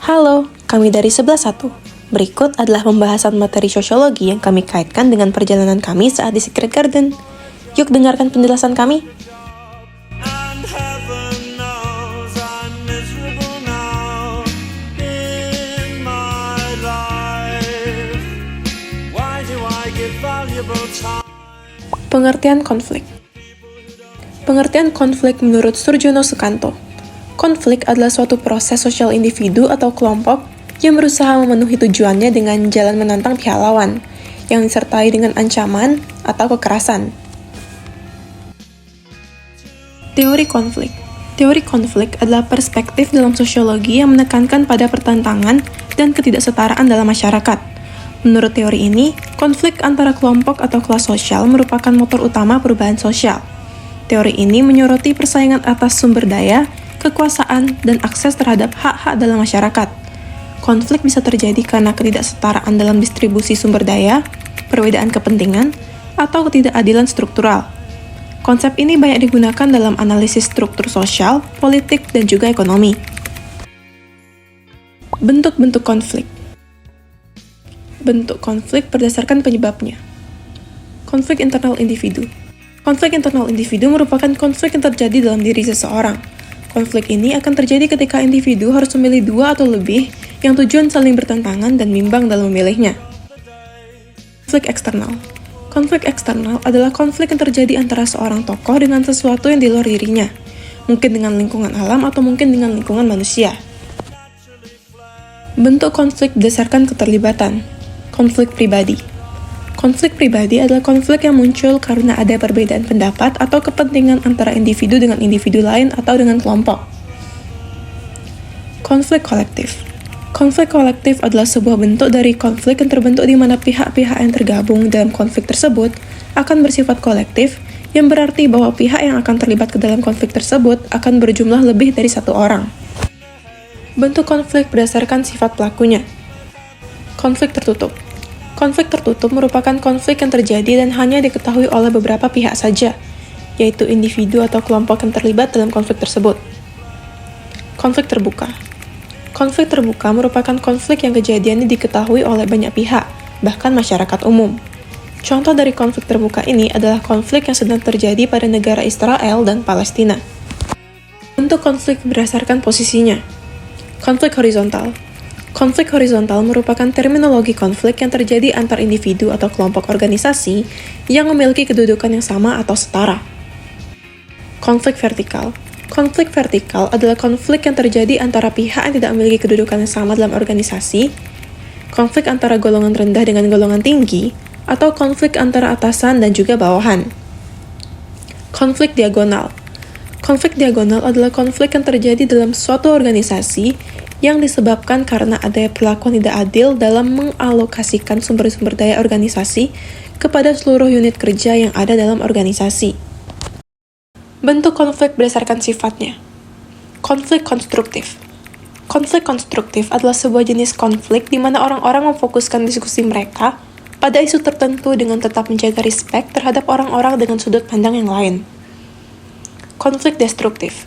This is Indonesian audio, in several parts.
Halo, kami dari 11.1. Berikut adalah pembahasan materi sosiologi yang kami kaitkan dengan perjalanan kami saat di Secret Garden. Yuk dengarkan penjelasan kami. And heaven knows I'm miserable now in my life. Why do I give valuable time? Pengertian konflik. Pengertian konflik menurut Surjono Sukanto. Konflik adalah suatu proses sosial individu atau kelompok yang berusaha memenuhi tujuannya dengan jalan menantang pihak lawan, yang disertai dengan ancaman atau kekerasan. Teori konflik. Teori konflik adalah perspektif dalam sosiologi yang menekankan pada pertentangan dan ketidaksetaraan dalam masyarakat. Menurut teori ini, konflik antara kelompok atau kelas sosial merupakan motor utama perubahan sosial. Teori ini menyoroti persaingan atas sumber daya, kekuasaan, dan akses terhadap hak-hak dalam masyarakat. Konflik bisa terjadi karena ketidaksetaraan dalam distribusi sumber daya, perbedaan kepentingan, atau ketidakadilan struktural. Konsep ini banyak digunakan dalam analisis struktur sosial, politik, dan juga ekonomi. Bentuk-bentuk konflik. Bentuk konflik berdasarkan penyebabnya. Konflik internal individu. Konflik internal individu merupakan konflik yang terjadi dalam diri seseorang. Konflik ini akan terjadi ketika individu harus memilih dua atau lebih yang tujuan saling bertentangan dan bimbang dalam memilihnya. Konflik eksternal. Konflik eksternal adalah konflik yang terjadi antara seorang tokoh dengan sesuatu yang di luar dirinya, mungkin dengan lingkungan alam atau mungkin dengan lingkungan manusia. Bentuk konflik berdasarkan keterlibatan. Konflik pribadi. Konflik pribadi adalah konflik yang muncul karena ada perbedaan pendapat atau kepentingan antara individu dengan individu lain atau dengan kelompok. Konflik kolektif. Konflik kolektif adalah sebuah bentuk dari konflik yang terbentuk di mana pihak-pihak yang tergabung dalam konflik tersebut akan bersifat kolektif, yang berarti bahwa pihak yang akan terlibat ke dalam konflik tersebut akan berjumlah lebih dari satu orang. Bentuk konflik berdasarkan sifat pelakunya. Konflik tertutup. Konflik tertutup merupakan konflik yang terjadi dan hanya diketahui oleh beberapa pihak saja, yaitu individu atau kelompok yang terlibat dalam konflik tersebut. Konflik terbuka. Konflik terbuka merupakan konflik yang kejadiannya diketahui oleh banyak pihak, bahkan masyarakat umum. Contoh dari konflik terbuka ini adalah konflik yang sedang terjadi pada negara Israel dan Palestina. Bentuk konflik berdasarkan posisinya. Konflik horizontal. Konflik horizontal merupakan terminologi konflik yang terjadi antar individu atau kelompok organisasi yang memiliki kedudukan yang sama atau setara. Konflik vertikal. Konflik vertikal adalah konflik yang terjadi antara pihak yang tidak memiliki kedudukan yang sama dalam organisasi, konflik antara golongan rendah dengan golongan tinggi, atau konflik antara atasan dan juga bawahan. Konflik diagonal. Konflik diagonal adalah konflik yang terjadi dalam suatu organisasi yang disebabkan karena adanya perlakuan tidak adil dalam mengalokasikan sumber-sumber daya organisasi kepada seluruh unit kerja yang ada dalam organisasi. Bentuk konflik berdasarkan sifatnya. Konflik konstruktif. Konflik konstruktif adalah sebuah jenis konflik di mana orang-orang memfokuskan diskusi mereka pada isu tertentu dengan tetap menjaga respek terhadap orang-orang dengan sudut pandang yang lain. Konflik destruktif.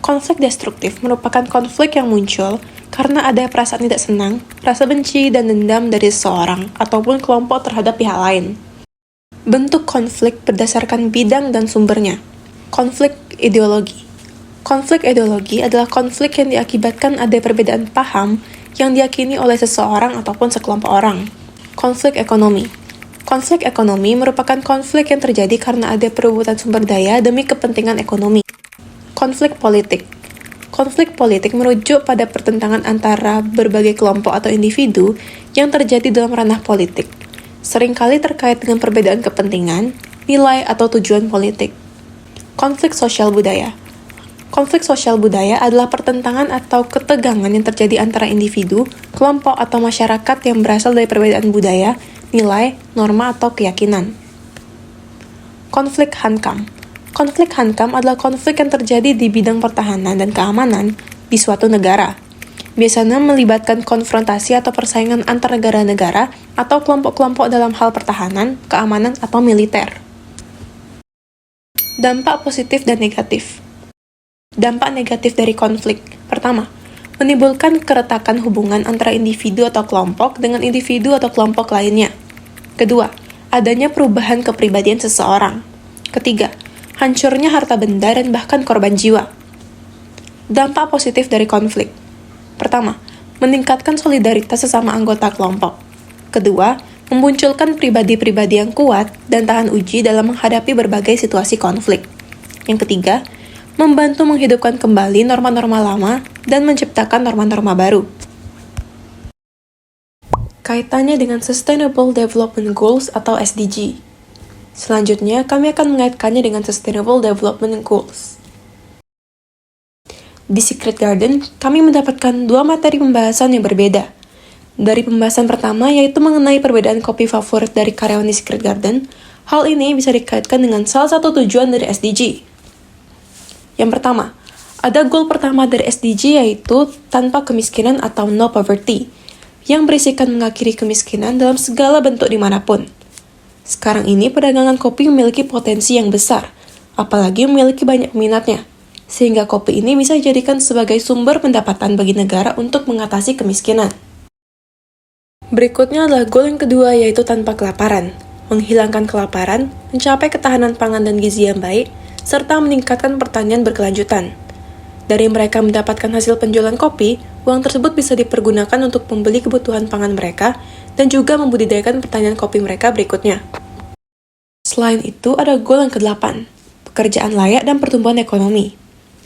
Konflik destruktif merupakan konflik yang muncul karena ada perasaan tidak senang, rasa benci, dan dendam dari seseorang ataupun kelompok terhadap pihak lain. Bentuk konflik berdasarkan bidang dan sumbernya. Konflik ideologi. Konflik ideologi adalah konflik yang diakibatkan ada perbedaan paham yang diyakini oleh seseorang ataupun sekelompok orang. Konflik ekonomi. Konflik ekonomi merupakan konflik yang terjadi karena ada perebutan sumber daya demi kepentingan ekonomi. Konflik politik. Konflik politik merujuk pada pertentangan antara berbagai kelompok atau individu yang terjadi dalam ranah politik, seringkali terkait dengan perbedaan kepentingan, nilai, atau tujuan politik. Konflik sosial budaya. Konflik sosial budaya adalah pertentangan atau ketegangan yang terjadi antara individu, kelompok, atau masyarakat yang berasal dari perbedaan budaya, nilai, norma, atau keyakinan. Konflik hankam. Konflik hankam adalah konflik yang terjadi di bidang pertahanan dan keamanan di suatu negara. Biasanya melibatkan konfrontasi atau persaingan antar negara-negara atau kelompok-kelompok dalam hal pertahanan, keamanan, atau militer. Dampak positif dan negatif. Dampak negatif dari konflik. Pertama, menimbulkan keretakan hubungan antara individu atau kelompok dengan individu atau kelompok lainnya. Kedua, adanya perubahan kepribadian seseorang. Ketiga, hancurnya harta benda dan bahkan korban jiwa. Dampak positif dari konflik. Pertama, meningkatkan solidaritas sesama anggota kelompok. Kedua, memunculkan pribadi-pribadi yang kuat dan tahan uji dalam menghadapi berbagai situasi konflik. Yang ketiga, membantu menghidupkan kembali norma-norma lama dan menciptakan norma-norma baru. Kaitannya dengan Sustainable Development Goals atau SDG. Selanjutnya, kami akan mengaitkannya dengan Sustainable Development Goals. Di Secret Garden, kami mendapatkan dua materi pembahasan yang berbeda. Dari pembahasan pertama, yaitu mengenai perbedaan kopi favorit dari karyawan di Secret Garden, hal ini bisa dikaitkan dengan salah satu tujuan dari SDG. Yang pertama, ada goal pertama dari SDG yaitu tanpa kemiskinan atau no poverty, yang berisikan mengakhiri kemiskinan dalam segala bentuk dimanapun. Sekarang ini perdagangan kopi memiliki potensi yang besar, apalagi memiliki banyak peminatnya, sehingga kopi ini bisa dijadikan sebagai sumber pendapatan bagi negara untuk mengatasi kemiskinan. Berikutnya adalah goal yang kedua yaitu tanpa kelaparan, menghilangkan kelaparan, mencapai ketahanan pangan dan gizi yang baik, serta meningkatkan pertanian berkelanjutan. Dari mereka mendapatkan hasil penjualan kopi, uang tersebut bisa dipergunakan untuk membeli kebutuhan pangan mereka dan juga membudidayakan pertanian kopi mereka berikutnya. Selain itu, ada goal yang ke-8, pekerjaan layak dan pertumbuhan ekonomi.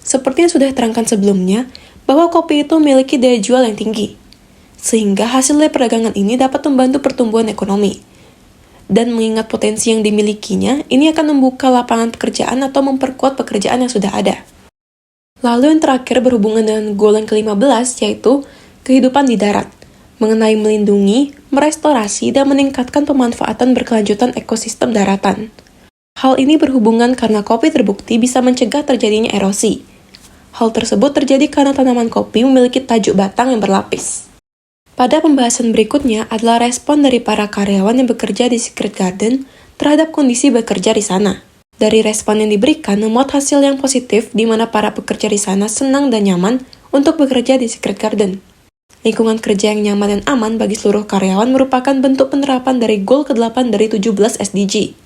Seperti yang sudah diterangkan sebelumnya, bahwa kopi itu memiliki daya jual yang tinggi, sehingga hasil dari perdagangan ini dapat membantu pertumbuhan ekonomi. Dan mengingat potensi yang dimilikinya, ini akan membuka lapangan pekerjaan atau memperkuat pekerjaan yang sudah ada. Lalu yang terakhir berhubungan dengan goal yang ke-15, yaitu kehidupan di darat, mengenai melindungi, merestorasi, dan meningkatkan pemanfaatan berkelanjutan ekosistem daratan. Hal ini berhubungan karena kopi terbukti bisa mencegah terjadinya erosi. Hal tersebut terjadi karena tanaman kopi memiliki tajuk batang yang berlapis. Pada pembahasan berikutnya adalah respon dari para karyawan yang bekerja di Secret Garden terhadap kondisi bekerja di sana. Dari respon yang diberikan memuat hasil yang positif di mana para pekerja di sana senang dan nyaman untuk bekerja di Secret Garden. Lingkungan kerja yang nyaman dan aman bagi seluruh karyawan merupakan bentuk penerapan dari goal ke-8 dari 17 SDG,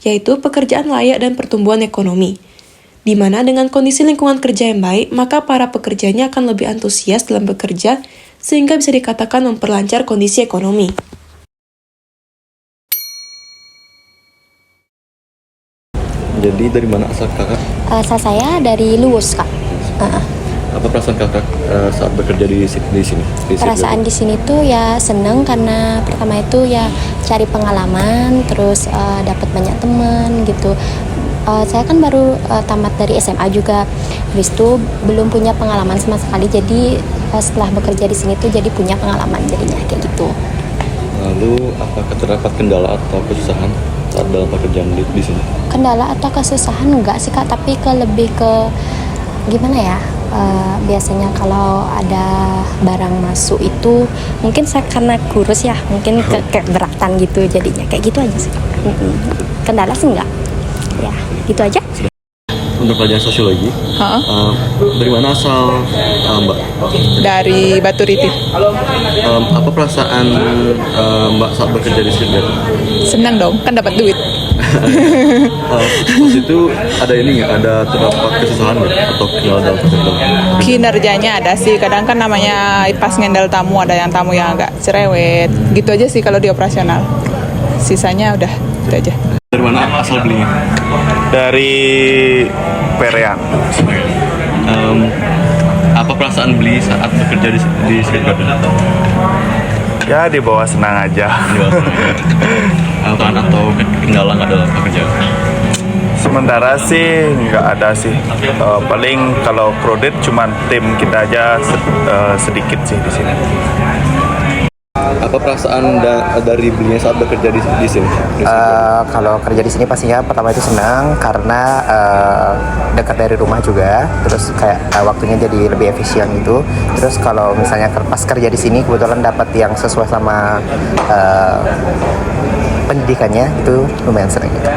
yaitu pekerjaan layak dan pertumbuhan ekonomi, di mana dengan kondisi lingkungan kerja yang baik, maka para pekerjanya akan lebih antusias dalam bekerja sehingga bisa dikatakan memperlancar kondisi ekonomi. Jadi dari mana asal kakak? Asal saya dari Luwus, Kak. Apa perasaan kakak saat bekerja di sini? Perasaan di sini tuh ya seneng karena pertama itu ya cari pengalaman, terus dapat banyak teman gitu. Saya kan baru tamat dari SMA juga, habis itu belum punya pengalaman sama sekali. Jadi setelah bekerja di sini tuh jadi punya pengalaman jadinya kayak gitu. Lalu apakah terdapat kendala atau kesusahan saat dalam pekerjaan di sini? Kendala atau kesusahan enggak sih, Kak, tapi lebih ke gimana ya? Biasanya kalau ada barang masuk itu mungkin saya karena kurus ya, mungkin kayak beratan gitu jadinya kayak gitu aja sih. Kendala sih enggak. Ya, gitu aja. Untuk pelajaran sosiologi, dari mana asal Mbak? Dari Batu Riti. Apa perasaan Mbak saat bekerja di sini? Senang dong, kan dapat duit. Pas itu ada ini nggak? Ada terdapat kesusahan nggak? Atau kendala dalam pekerjaan? Kinerjanya ada sih, kadang kan namanya pas ngendal tamu ada yang tamu yang agak cerewet. Gitu aja sih kalau di operasional. Sisanya udah itu aja. Dari mana asal belinya? Dari Perian. Apa perasaan beli saat bekerja di Secret Garden? Ya di bawah senang aja. Atau kendala nggak dalam pekerjaan? Sementara sih nggak ada sih. Paling kalau crowded cuman tim kita aja sedikit sih di sini. Apa perasaan dari belinya saat bekerja di sini? Kalau kerja di sini pastinya pertama itu senang karena dekat dari rumah juga, terus kayak waktunya jadi lebih efisien gitu. Terus kalau misalnya pas kerja di sini kebetulan dapat yang sesuai sama pendidikannya itu lumayan sering gitu.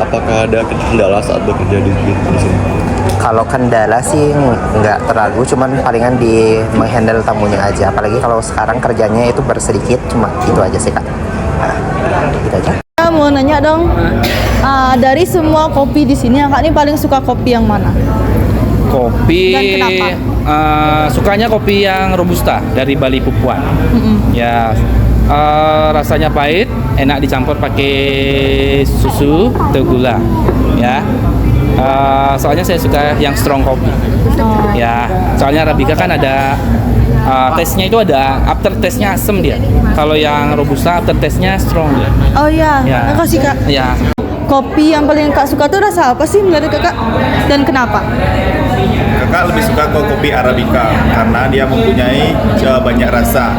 Apakah ada kendala saat bekerja di sini? Kalau kendala sih nggak terlalu, cuman palingan di menghandle tamunya aja. Apalagi kalau sekarang kerjanya itu bersedikit, cuma itu aja sih kak. Nah, gitu aja. Saya mau nanya dong, dari semua kopi di sini, kakak ini paling suka kopi yang mana? Kopi, Dan kenapa? Sukanya kopi yang robusta dari Bali Pupuan. Ya, rasanya pahit, enak dicampur pakai susu atau gula. Ya, soalnya saya suka yang strong kopi. Ya, soalnya Arabica kan ada taste-nya itu ada after taste-nya asem dia. Kalau yang robusta after taste-nya strong dia. Oh iya, Ya. makasih kak. Ya. Kopi yang paling kak suka tuh rasa apa sih menurut kakak? Dan kenapa? Kakak lebih suka kopi Arabica karena dia mempunyai banyak rasa.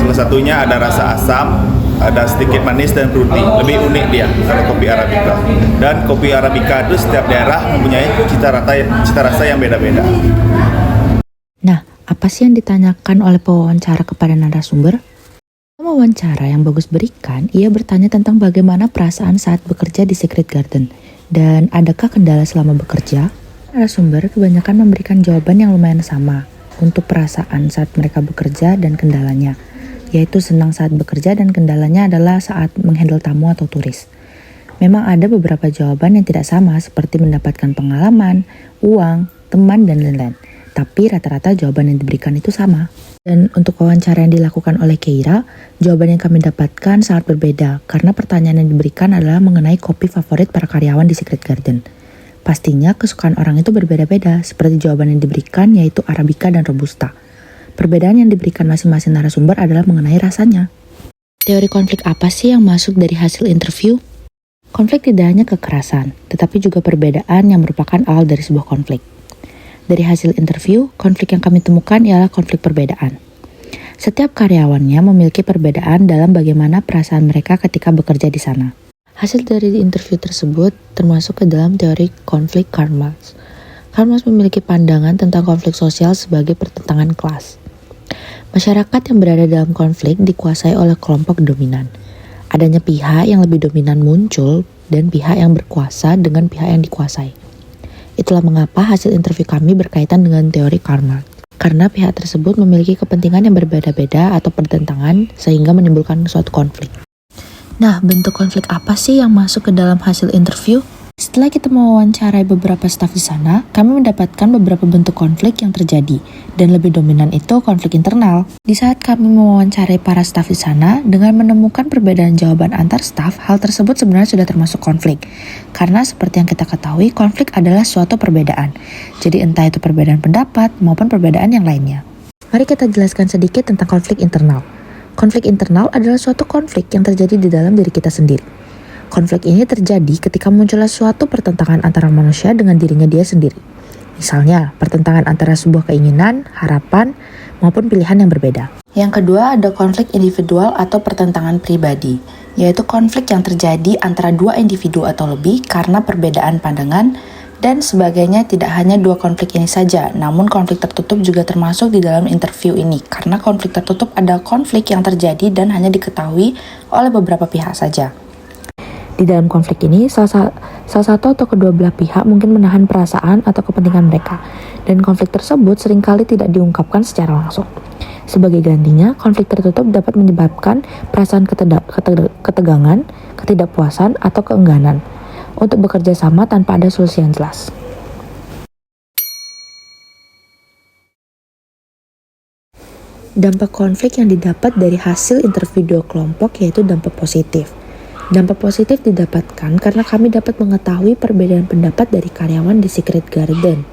Salah satunya ada rasa asam, ada sedikit manis dan fruity. Lebih unik dia kalau kopi Arabica. Dan kopi Arabica itu setiap daerah mempunyai cita rasa yang beda-beda. Nah, apa sih yang ditanyakan oleh pewawancara kepada narasumber? Wawancara yang bagus berikan, ia bertanya tentang bagaimana perasaan saat bekerja di Secret Garden dan adakah kendala selama bekerja. Narasumber kebanyakan memberikan jawaban yang lumayan sama untuk perasaan saat mereka bekerja dan kendalanya, yaitu senang saat bekerja dan kendalanya adalah saat menghandle tamu atau turis. Memang ada beberapa jawaban yang tidak sama seperti mendapatkan pengalaman, uang, teman, dan lain-lain. Tapi rata-rata jawaban yang diberikan itu sama. Dan untuk wawancara yang dilakukan oleh Keira, jawaban yang kami dapatkan sangat berbeda karena pertanyaan yang diberikan adalah mengenai kopi favorit para karyawan di Secret Garden. Pastinya kesukaan orang itu berbeda-beda, seperti jawaban yang diberikan yaitu Arabica dan Robusta. Perbedaan yang diberikan masing-masing narasumber adalah mengenai rasanya. Teori konflik apa sih yang masuk dari hasil interview? Konflik tidak hanya kekerasan, tetapi juga perbedaan yang merupakan awal dari sebuah konflik. Dari hasil interview, konflik yang kami temukan ialah konflik perbedaan. Setiap karyawannya memiliki perbedaan dalam bagaimana perasaan mereka ketika bekerja di sana. Hasil dari interview tersebut termasuk ke dalam teori konflik Karl Marx. Karl Marx memiliki pandangan tentang konflik sosial sebagai pertentangan kelas. Masyarakat yang berada dalam konflik dikuasai oleh kelompok dominan. Adanya pihak yang lebih dominan muncul dan pihak yang berkuasa dengan pihak yang dikuasai. Itulah mengapa hasil interview kami berkaitan dengan teori Karl Marx. Karena pihak tersebut memiliki kepentingan yang berbeda-beda atau bertentangan sehingga menimbulkan suatu konflik. Nah, bentuk konflik apa sih yang masuk ke dalam hasil interview? Setelah kita mewawancarai beberapa staf di sana, kami mendapatkan beberapa bentuk konflik yang terjadi, dan lebih dominan itu konflik internal. Di saat kami mewawancarai para staf di sana, dengan menemukan perbedaan jawaban antar staf, hal tersebut sebenarnya sudah termasuk konflik. Karena seperti yang kita ketahui, konflik adalah suatu perbedaan. Jadi entah itu perbedaan pendapat maupun perbedaan yang lainnya. Mari kita jelaskan sedikit tentang konflik internal. Konflik internal adalah suatu konflik yang terjadi di dalam diri kita sendiri. Konflik ini terjadi ketika munculnya suatu pertentangan antara manusia dengan dirinya dia sendiri. Misalnya, pertentangan antara sebuah keinginan, harapan, maupun pilihan yang berbeda. Yang kedua ada konflik individual atau pertentangan pribadi, yaitu konflik yang terjadi antara dua individu atau lebih karena perbedaan pandangan dan sebagainya. Tidak hanya dua konflik ini saja, namun konflik tertutup juga termasuk di dalam interview ini, karena konflik tertutup ada konflik yang terjadi dan hanya diketahui oleh beberapa pihak saja. Di dalam konflik ini, salah satu atau kedua belah pihak mungkin menahan perasaan atau kepentingan mereka, dan konflik tersebut seringkali tidak diungkapkan secara langsung. Sebagai gantinya, konflik tertutup dapat menyebabkan perasaan ketegangan, ketidakpuasan, atau keengganan untuk bekerja sama tanpa ada solusi yang jelas. Dampak konflik yang didapat dari hasil interview dua kelompok yaitu dampak positif. Dampak positif didapatkan karena kami dapat mengetahui perbedaan pendapat dari karyawan di Secret Garden.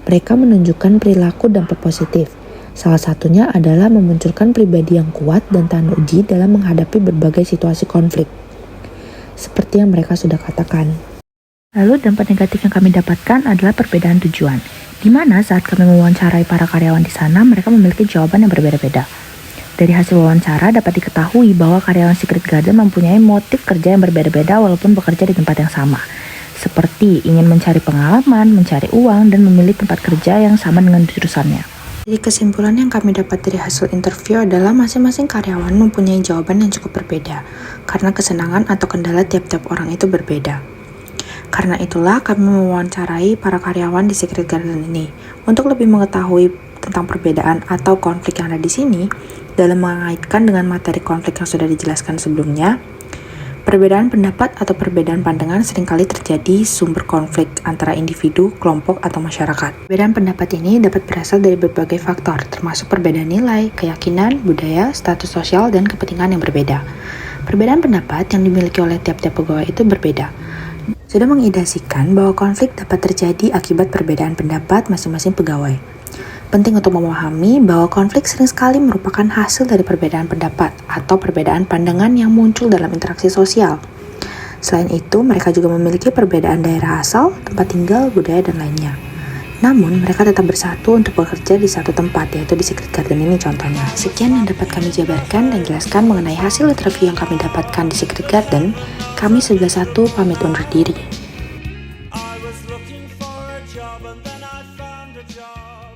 Mereka menunjukkan perilaku dampak positif. Salah satunya adalah memunculkan pribadi yang kuat dan tahan uji dalam menghadapi berbagai situasi konflik. Seperti yang mereka sudah katakan. Lalu dampak negatif yang kami dapatkan adalah perbedaan tujuan, di mana saat kami mewawancarai para karyawan di sana, mereka memiliki jawaban yang berbeda-beda. Dari hasil wawancara dapat diketahui bahwa karyawan Secret Garden mempunyai motif kerja yang berbeda-beda walaupun bekerja di tempat yang sama. Seperti ingin mencari pengalaman, mencari uang, dan memilih tempat kerja yang sama dengan jurusannya. Jadi kesimpulan yang kami dapat dari hasil interview adalah masing-masing karyawan mempunyai jawaban yang cukup berbeda, karena kesenangan atau kendala tiap-tiap orang itu berbeda. Karena itulah kami mewawancarai para karyawan di Secret Garden ini untuk lebih mengetahui tentang perbedaan atau konflik yang ada di sini dalam mengaitkan dengan materi konflik yang sudah dijelaskan sebelumnya. Perbedaan pendapat atau perbedaan pandangan seringkali terjadi sumber konflik antara individu, kelompok, atau masyarakat. Perbedaan pendapat ini dapat berasal dari berbagai faktor, termasuk perbedaan nilai, keyakinan, budaya, status sosial, dan kepentingan yang berbeda. Perbedaan pendapat yang dimiliki oleh tiap-tiap pegawai itu berbeda. Sudah mengindikasikan bahwa konflik dapat terjadi akibat perbedaan pendapat masing-masing pegawai. Penting untuk memahami bahwa konflik sering sekali merupakan hasil dari perbedaan pendapat atau perbedaan pandangan yang muncul dalam interaksi sosial. Selain itu, mereka juga memiliki perbedaan daerah asal, tempat tinggal, budaya, dan lainnya. Namun, mereka tetap bersatu untuk bekerja di satu tempat, yaitu di Secret Garden ini contohnya. Sekian yang dapat kami jabarkan dan jelaskan mengenai hasil interview yang kami dapatkan di Secret Garden. Kami 11 pamit undur diri. I was looking for a job and then I found a job.